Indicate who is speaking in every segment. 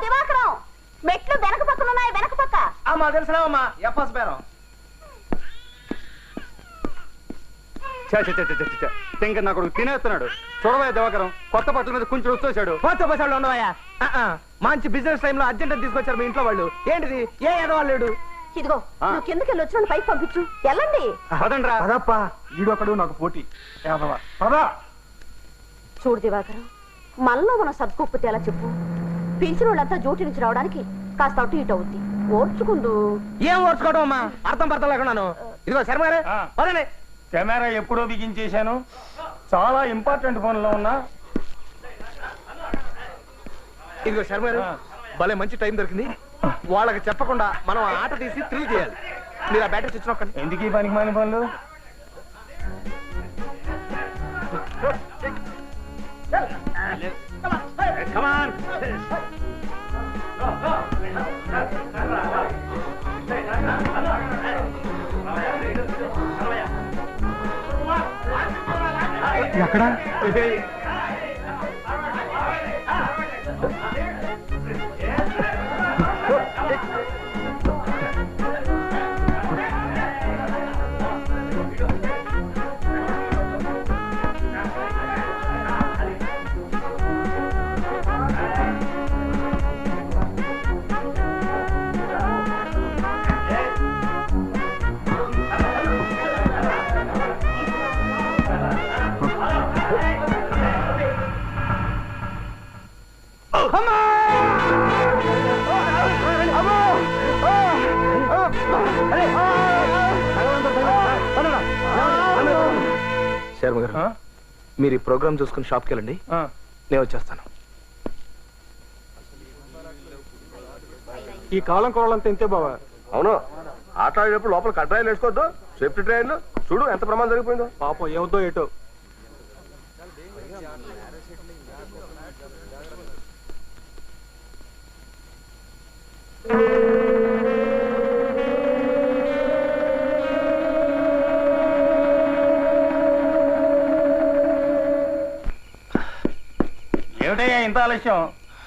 Speaker 1: దివాకరం మెట్లు వెనక పక్కన ఉన్నాయి, వెనక పక్క.
Speaker 2: అమ్మా తెలుసులేవమ్మా ఎప్పస్ బేరం.
Speaker 3: ఇంకా నా కొడుకు తినేస్తున్నాడు. చూడవయ్యా దివాకరం, కొత్త బట్టల మీద కొంచెం వచ్చేసాడు.
Speaker 2: కొత్త బస్సాళ్ళు ఉండవయ్యా. మంచి బిజినెస్ టైంలో అర్జెంట్ తీసుకొచ్చారు మీ ఇంట్లో వాళ్ళు. ఏంటిది ఏ ఎదవాళ్ళేడు?
Speaker 1: ఇదిగో నువ్వు కిందకి వెళ్ళి వచ్చిన పైకి పంపించు. వెళ్ళండి.
Speaker 3: పదండ్రా.
Speaker 2: పదప్పా, ఈడొకడు నాకు పోటీ. పదా.
Speaker 1: చూడు దివాకరం, మనలో మనం సర్దుకోకపోతే ఎలా చెప్పు? పెంచిన వాళ్ళంతా డ్యూటీ నుంచి రావడానికి కాస్త అటు ఇటు అవుద్ది. ఓర్చుకుందు.
Speaker 2: ఏం ఓర్చుకోవడం అమ్మా, అర్థం పడతా లేకున్నాను. ఇదిగో శర్మ గారు పదండి.
Speaker 4: కెమెరా ఎప్పుడో బిగించేశాను, చాలా ఇంపార్టెంట్ పనిలో ఉన్నా.
Speaker 2: ఇదిగో శర్మ గారు, భలే మంచి టైం దొరికింది. వాళ్ళకి చెప్పకుండా మనం ఆ ఆట తీసి థ్రిల్ చేయాలి. మీరు ఆ బ్యాటరీ స్విచ్ నొక్కండి.
Speaker 4: ఎందుకు ఈ పనికి మాని పనులు?
Speaker 2: ఎక్కడ శర్మ గారు, మీరు ఈ ప్రోగ్రామ్ చూసుకుని షాప్కి వెళ్ళండి, నేను వచ్చేస్తాను.
Speaker 3: ఈ కాలం కోవాలంతా ఇంతే బావా.
Speaker 5: అవును, ఆట ఆడేటప్పుడు లోపల కట్రాయిలు వేసుకోవద్దు. సేఫ్టీ ట్రైన్లు చూడు ఎంత ప్రమాదం జరిగిపోయిందో.
Speaker 3: పాపం ఏమవుతో ఏటో.
Speaker 4: ఏమిటయ్యా ఇంత ఆలస్యం?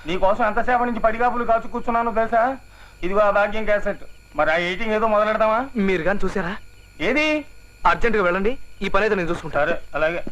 Speaker 4: నీకోసం ఎంతసేపటి నుంచి పడిగాపులు కాచు కూర్చున్నాను తెలుసా? ఇదిగో ఆ భాగ్యం క్యాసెట్. మరి ఆ ఎయిటింగ్ ఏదో మొదలెడదామా?
Speaker 2: మీరు కానీ చూసారా?
Speaker 4: ఏది?
Speaker 2: అర్జెంట్ గా వెళ్ళండి, ఈ పని అయితే నేను చూసుకుంటాను.
Speaker 4: సరే అలాగే.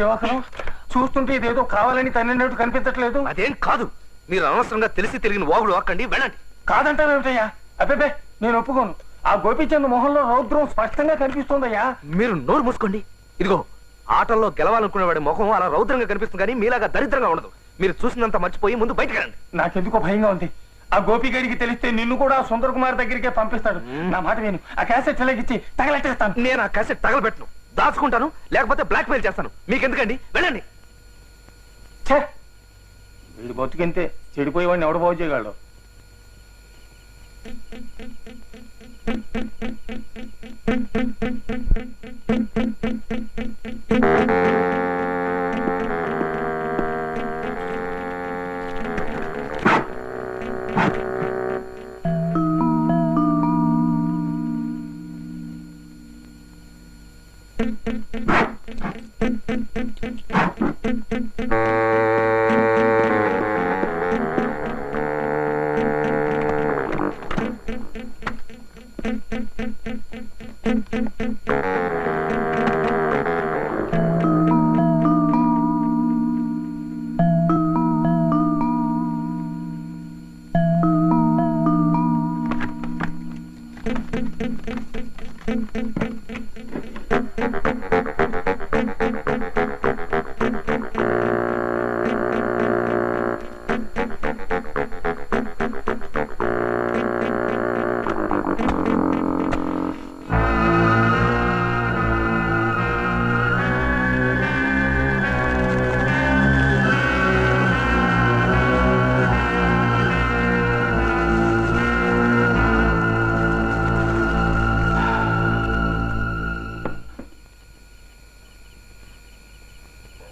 Speaker 4: దివాకరం, చూస్తుంటే ఇదేదో కావాలని తన్నినట్టు కనిపించట్లేదు.
Speaker 2: అదేం కాదు, మీరు అనవసరంగా తెలిసి తిరిగిన వాగులు ఆకండి, వెళ్ళండి.
Speaker 4: కాదంటారేమిటయ్యా? అబ్బే నేను ఒప్పుకోను. ఆ గోపీచంద్ మొహంలో రౌద్రం స్పష్టంగా కనిపిస్తుందయ్యా.
Speaker 2: మీరు నోరు మూసుకోండి. ఇదిగో, ఆటల్లో గెలవాలనుకునేవాడి ముఖం అలా రౌద్రంగా కనిపిస్తుంది కానీ మీలాగా దరిద్రంగా ఉండదు. మీరు చూసినంత మర్చిపోయి ముందు బయటకు రండి.
Speaker 4: నాకెందుకో భయంగా ఉంది. ఆ గోపి గారికి తెలిస్తే నిన్ను కూడా సుందర్ కుమార్ దగ్గరికే పంపిస్తాడు. నా మాట విను, ఆ క్యాసెట్ ఇలాగిచ్చి తగలెట్టేస్తాను.
Speaker 2: నేను ఆ క్యాసెట్ తగలబెట్టను, దాచుకుంటాను, లేకపోతే బ్లాక్ మెయిల్ చేస్తాను. మీకెందుకండి, వెళ్ళండి.
Speaker 4: వీడు బతుకింతే, చెడిపోయేవాడిని ఎవడు బాగు చేయగలడు?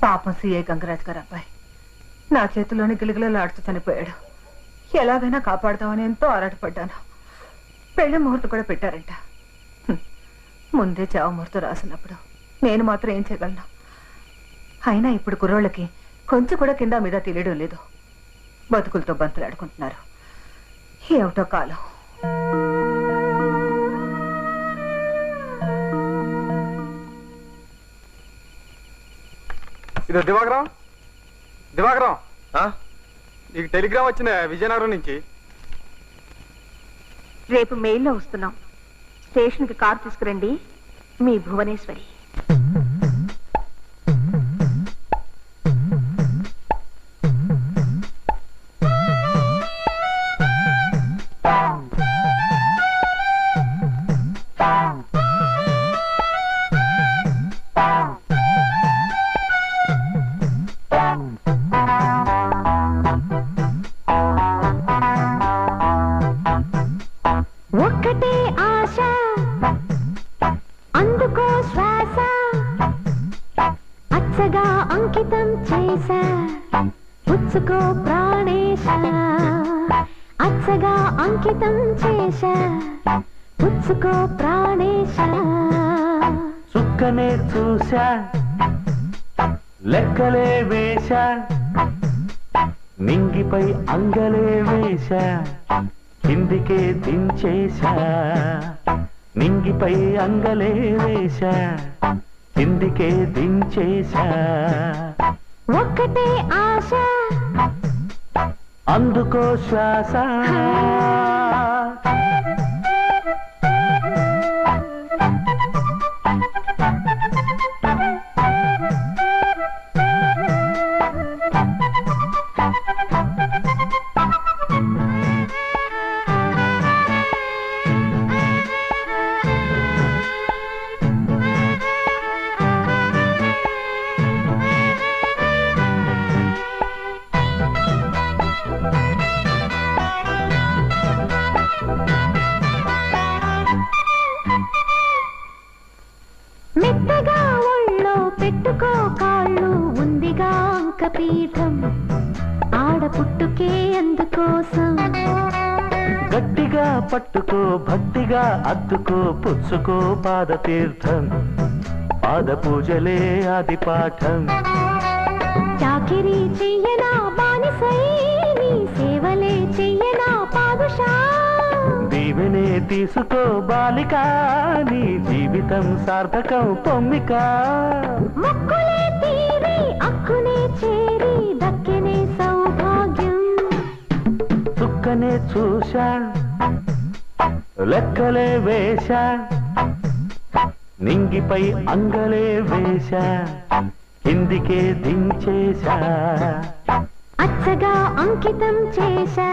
Speaker 6: పాపం సిఐ గంగరాజ్ గారు అబ్బాయి నా చేతిలోని గిలిగిలలాడుతూ చనిపోయాడు. ఎలాగైనా కాపాడదామని ఎంతో ఆరాటపడ్డాను. పెళ్లి ముహూర్తం కూడా పెట్టారంట. ముందే చావు ముహూర్తం రాసినప్పుడు నేను మాత్రం ఏం చేయగలను? అయినా ఇప్పుడు కుర్రోళ్ళకి కొంచెం కూడా కింద మీద తెలియడం లేదు. బతుకులతో బంతులాడుకుంటున్నారు. ఏమిటో కాలం.
Speaker 3: ఇది దివాకరం, దివాకరం, నీకు టెలిగ్రామ్ వచ్చిన విజయనగరం నుంచి.
Speaker 1: రేపు మెయిల్లో వస్తున్నాం. స్టేషన్కి కారు తీసుకురండి. మీ భువనేశ్వరి. ఒక్కటే ఆశ, అందుకో శ్వాస, అచ్చగా అంకితం చేశా, పుచ్చుకో ప్రాణేశ. అచ్చగా అంకితం చేశా, పుచ్చుకో ప్రాణేశ.
Speaker 7: చుక్కనే చూశా, లెక్కలే వేశా, నింగిపై అంగలే వేశా, కిందికే దించేశా. నింగిపై అంగలే వేశా, కిందికే దించేశా.
Speaker 1: ఒక్కటే ఆశ,
Speaker 7: అందుకో శ్వాస.
Speaker 1: మెత్తగా ఒళ్ళో పెట్టుకో కాళ్ళు, ఉందిగా అంకపీఠం, ఆడపుట్టుకే అందుకోసం.
Speaker 7: గట్టిగా పట్టుకో, భక్తిగా అద్దుకో, పుచ్చుకో పాదతీర్థం, పాద పూజలే ఆది పాఠం.
Speaker 1: చాకిరీ చెయ్యనా బానిసై, నీ సేవలే చెయ్యనా పాదుషా.
Speaker 7: దీవెనే తీసుకో బాలిక, నీ జీవితం సార్థకం పొమ్మిక.
Speaker 1: మొక్కులే తీరి అక్కునే చేరి దక్కెనే సౌభాగ్యం.
Speaker 7: చుక్కనే చూశా, లెక్కలే వేశా, నింగిపై అంగలే వేశా, కిందికే దించేశా.
Speaker 1: అచ్చగా అంకితం చేశా,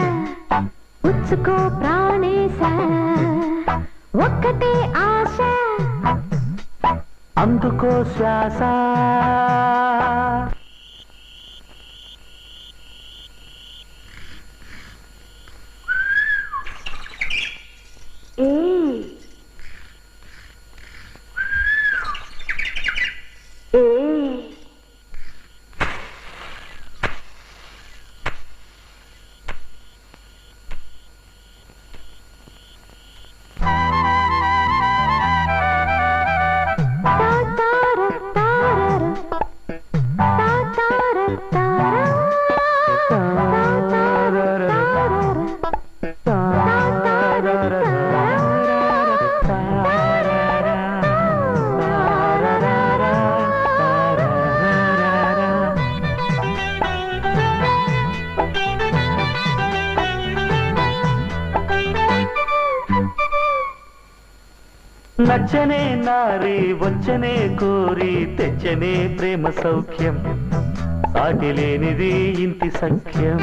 Speaker 1: పుచ్చుకో ప్రాణేశ. ఒక్కటే ఆశ,
Speaker 7: అందుకో శ్వాస.
Speaker 1: ఏ ఏ
Speaker 7: నచ్చనే నారి వచ్చనే కోరి తెచ్చనే ప్రేమ సౌఖ్యం, సాటి లేనిది ఇంటి సఖ్యం.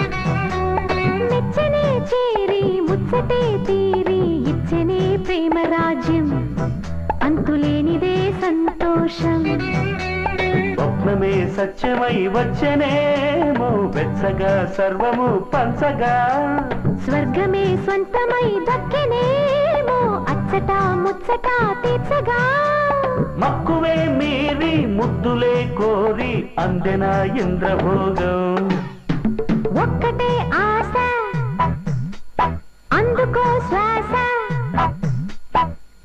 Speaker 1: మెచ్చనే చేరి ముచ్చటే తీరి ఇచ్చనే ప్రేమ రాజ్యం, అంతులేనిదే సంతోషం.
Speaker 7: స్వప్నమే సత్యమై వచ్చనేమో వెచ్చగా సర్వము పంచగా.
Speaker 1: స్వర్గమే సొంతమై దక్కెనేమో అచ్చట ముచ్చట తీర్చగా.
Speaker 7: మక్కువే మీరి ముద్దులే కోరి అందెనా ఇంద్రభోగం
Speaker 8: ఒక్కటే ఆశ అందుకో శ్వాస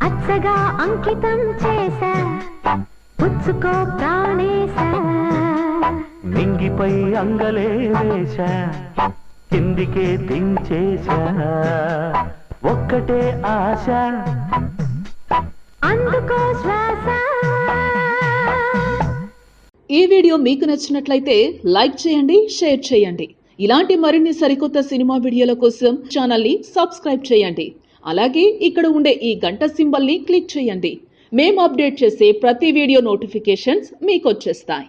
Speaker 8: అచ్చగా అంకితం చేశా పుచ్చుకో ప్రాణేశ
Speaker 7: మింగిపై అంగలే వేశా కిందికే దించేశా ఒక్కటే ఆశ
Speaker 8: అందుకో శ్వాస.
Speaker 9: ఈ వీడియో మీకు నచ్చినట్లయితే లైక్ చేయండి, షేర్ చేయండి. ఇలాంటి మరిన్ని సరికొత్త సినిమా వీడియోల కోసం ఛానల్ని సబ్స్క్రైబ్ చేయండి. అలాగే ఇక్కడ ఉండే ఈ గంట సింబల్ని క్లిక్ చేయండి. మేము అప్డేట్ చేసే ప్రతి వీడియో నోటిఫికేషన్స్ మీకు వచ్చేస్తాయి.